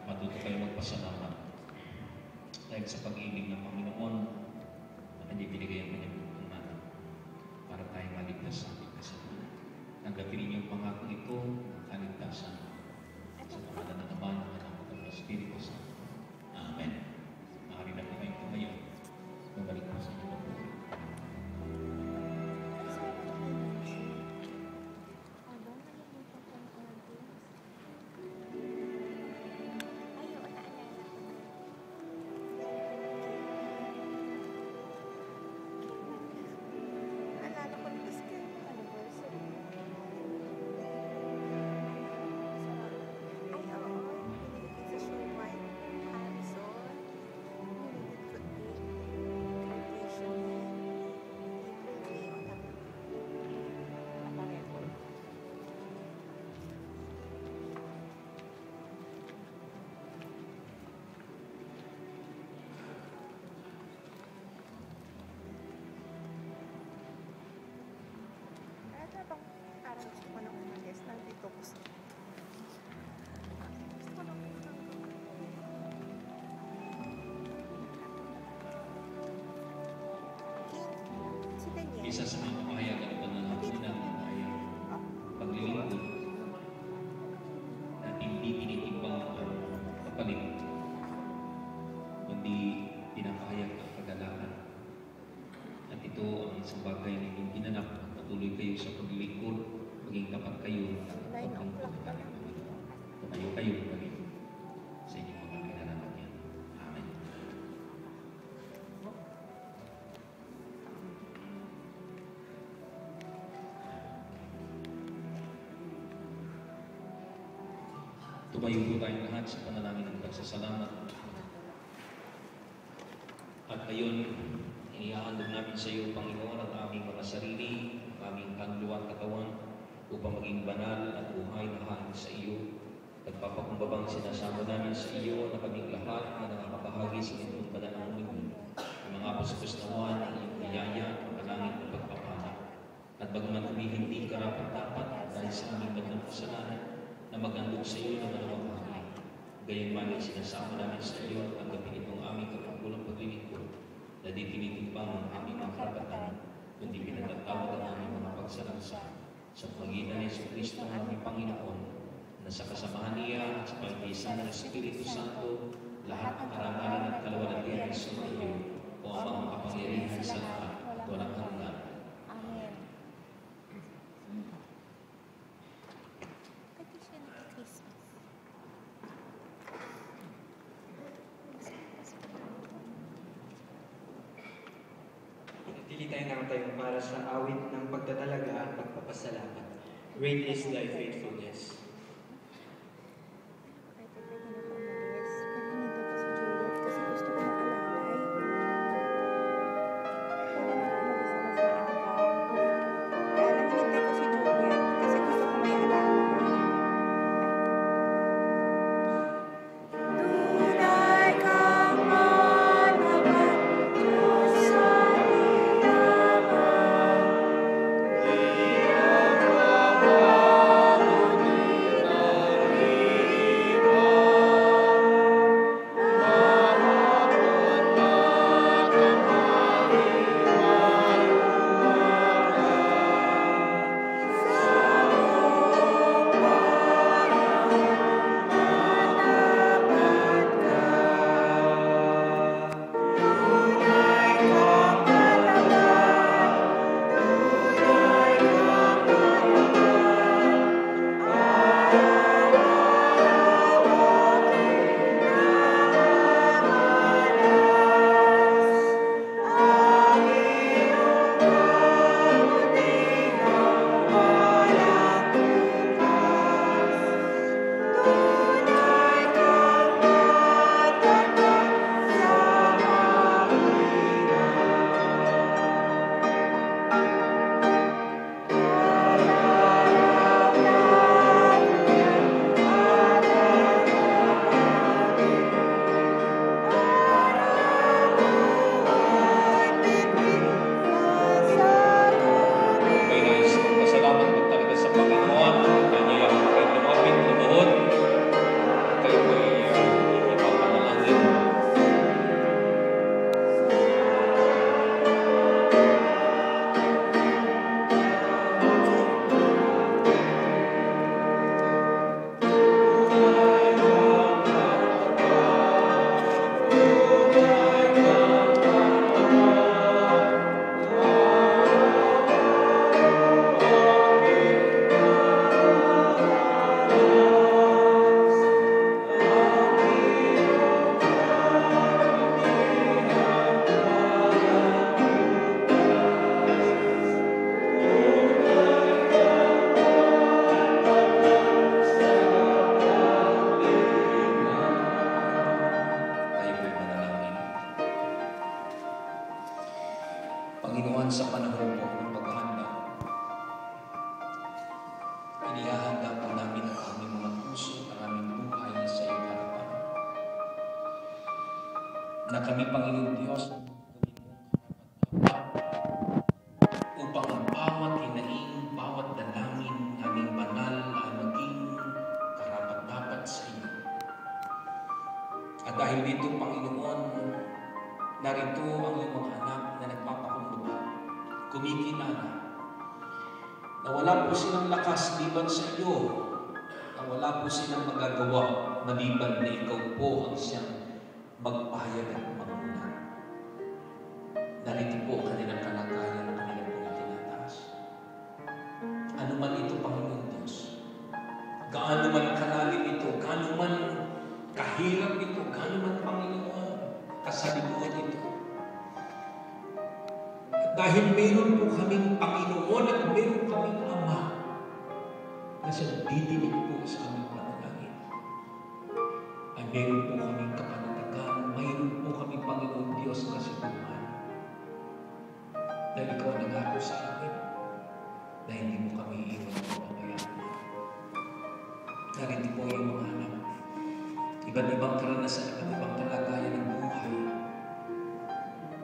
matuto tayo magpasalamat dahil sa pag-ibig ng Panginoon na kanyang binigay ang kanyang bugtong mana para tayo maligtas sa ating kasalanan. Tanggapin niyo ang pangako ito ng kaligtasan sa pangalan ng Ama, ng Anak at ng Espiritu Santo. Amen. Maaari na po kayong tumayo. Mabalik po sa inyo po. Isa sa mga pamahayagan ito ng hapunan ay paglilingkod na hindi tinitimbang ang kapalit, kundi pinapahayag ang kagalakan. At ito ang isang bagay na inyong ginanap at patuloy kayo sa paglilingkod, maging tapat kayo at paglilingkod ng kanyang Panginoon. Tumayo kayo maging sa inyong mga pinananayan. Amen. Tumayo po tayong lahat sa panalangin ng pagsasalamat. At ngayon, inihahandog namin sa iyo, Panginoon, ang aming mga sarili, ang aming kaluluwa at katawan, upang maging banal at buhay na hangin sa iyo. Nagpapakumbabang sinasama namin sa iyo na kaming lahat na nakakabahagi sa inyong banal na mundo. Ang mga apos-apos nawa ng iyong biyaya, ang kalangit na pagpapala. At bagaman kami hindi karapat-dapat dahil sa aming banal kasalanan, na magandog sa iyo ng dalawang bahagi. Gayunman ay sinasama namin sa iyo at tanggapin itong aming kapangkulang paglilingkod na di tinitimbang ang aming mga karapatan, kundi pinatatawad ang aming mga pagsalansa sa pagitan ni Jesucristo ng aming Panginoon, na sa kasamahan niya at sa pagkisan ng Espiritu Santo, lahat ng karangalan at kalwalhatian ay sumayo o ang makapangyarihan sa lahat at walang hanggan. Pili tayo ng tayong para sa awit ng pagtatalaga at pagpapasalamat. Great is thy faithfulness. Thank you. na kami, Panginoon Diyos, upang ang bawat hinaing, bawat dalangin aming banal ay maging karapat-dapat sa iyo. At dahil dito, Panginoon, narito ang iyong mga anak na nagpapakumbaba, kumikilala na wala po silang lakas liban sa iyo, na wala po silang magagawa maliban na ikaw po ang siyang magpahayag at magmula. Narito po kanilang kalagayan na kanilang pong itinataas. Ano man ito, Panginoon Diyos, gaano man kalalim ito, gaano man kahirap ito, gaano man, Panginoon, kasalimuhan ito. At dahil meron po kaming Panginoon at meron kaming Ama na siya didinig po sa aming panalangin, ay meron po kaming kapanatagan, mayroon po kaming Panginoon Diyos na kasiguran. Dahil ikaw nangako sa amin na hindi mo kami iwan o pabayaan. Narito po yung mga anak, iba't ibang karanasan, iba't ibang kalagayan ng buhay.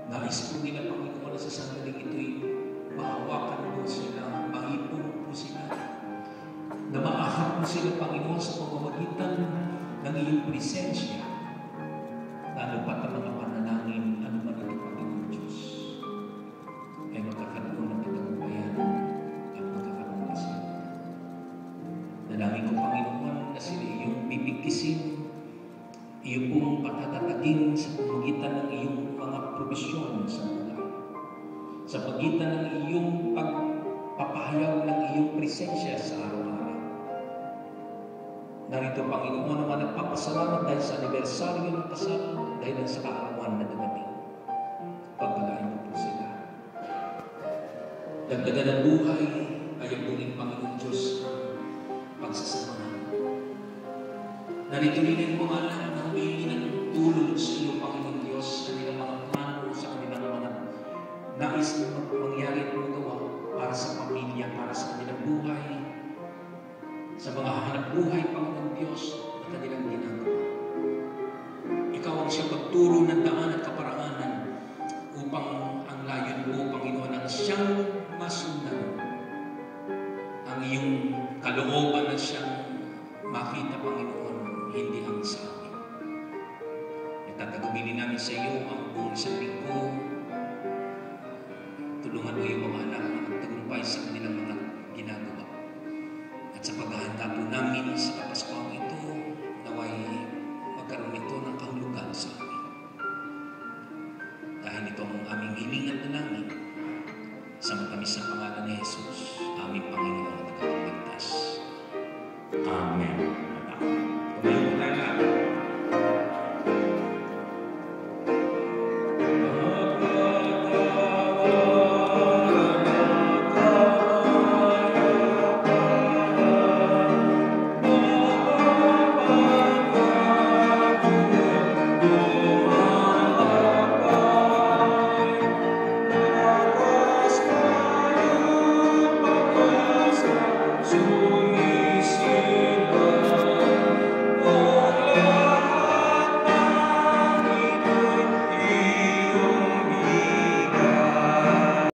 Nais po nila, Panginoon, sa sandaling ito'y mahawakan po sila, maipon po sila, na maahap po sila, Panginoon, sa pamamagitan ng iyong presensya. Lalo pat ang mga panalangin, ano man ito, Panginoon Diyos, ay magkakaroon ng katagumpayan at magkakaroon ng kasalukuyan. Dalangin ko, Panginoon, na sila iyong bibigkisin, iyong pong patatatagin sa pagitan ng iyong mga probisyon sa buhay, sa pagitan ng iyong pagpapahayaw ng iyong presensya sa araw-araw. Narito, Panginoon, naman nagpapasalamat dahil sa anibersaryo ng kasal, dahil sa kaarawan na dumating. Pagpalain mo po sila. Dagdagan ng buhay, ayaw buling, Panginoon Diyos, pagsasamahan. Narito rin ang mga anak na humingi ng tulong sa iyo, Panginoon Diyos, sa kanilang mga plano, sa kanilang mga nais na mangyari at magawa para sa pamilya, para sa kanilang buhay, sa mga hanap buhay, Panginoon Diyos, na kanilang ginagawa. Ikaw ang siyang magturo ng daan at kaparaanan upang ang layon mo, Panginoon, ang siyang masundan, ang iyong kalooban na siyang makita, Panginoon, hindi ang sa amin. Itatagumili namin sa iyo ang buong isang linggo. Tulungan mo yung mga anak na magtagumpay sa kanilang mga ginagawa. At sa paghahanda po namin sa Kapaskuhan ito, naway magkaroon ito ng kahulugan sa amin. Dahil ito ang aming hiling at dalangin sa matamis na pangalan ni Jesus, aming Panginoon at Tagapagligtas. Amen.